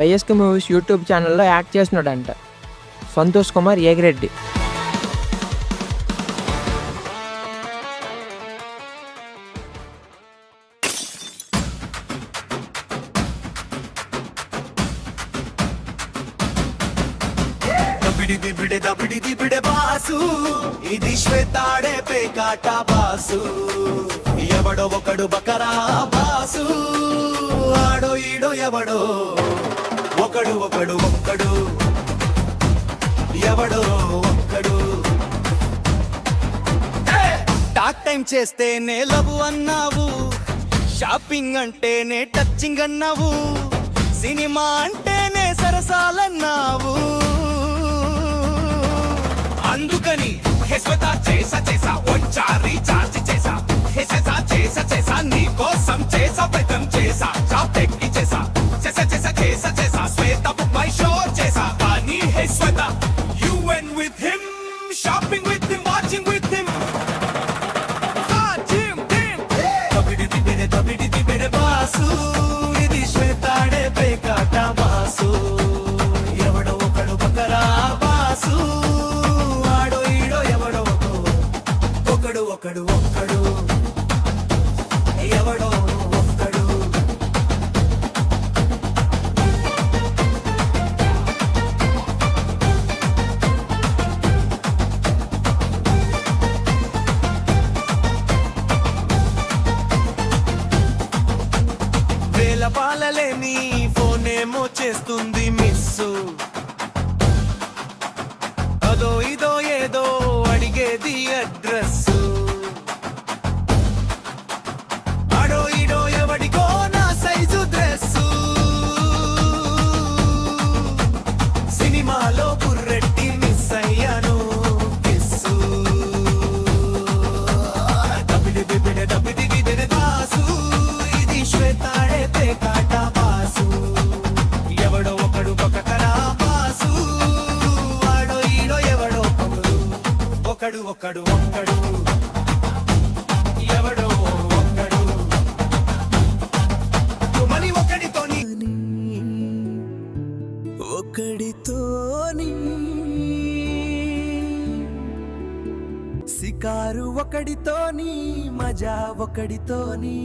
వైఎస్కే movies YouTube ఛానల్లో act చేస్తున్నాడంట Santosh Kumar Egireddy. ఇది శ్వేతాడే పేకాట బాసు, ఎవడో ఒకడు బకరా బాసు, ఆడో ఈడో ఎవడో ఒకడు ఒకడు ఒక్కడు ఎవడో ఒక్కడు. టాక్ టైం చేస్తేనే లవ్ అన్నావు, షాపింగ్ అంటేనే టచింగ్ అన్నావు, సినిమా అంటేనే సరసాలన్నావు. అందుకని హెస్వతా చేసా చేసా వచ్చా రీఛార్జ్ చేసా, హెసెసా చేసా చేసా నీ కోసం చేసా ప్రయత్నం చేసా, జాబ్ ఎక్కి చేసా చేసా చేసా చేసా చేసా శ్వేత బుక్ మై షో చేసా. కానీ హెస్వతా you went with him, shopping with him, watching with him, తబిడి దిబిడి బాసు, ఇది శ్వేతాడే పేకాట బాసు, ఎవడో ఒకడు బకరా బాసు, ఒకడు ఒక్కడు ఎవడో ఒక్కడు. వేల పాలలేని ఫోనేమో చేస్తుంది మిస్సు, అదో ఇదో ఏదో అడిగేది అడ్రస్, అడో ఇడో ఎవడికో నా సైజు డ్రెస్సు, సినిమాలో బుర్రెట్టి మిస్ అయ్యాను కిస్సు, దబిడి బిబిడి దబిడి గిదిడి బాసు, ఇది శ్వేతాడే పేకాట బాసు, ఎవడో ఒకడు బకరా బాసు, ఆడో ఈడో ఎవడో ఒకడు ఒకడు ఒక్కడు ఎవడో ఒక్కడు. మని ఒకడితోని సికారు ఒకడితోని, మజా ఒకడితోని.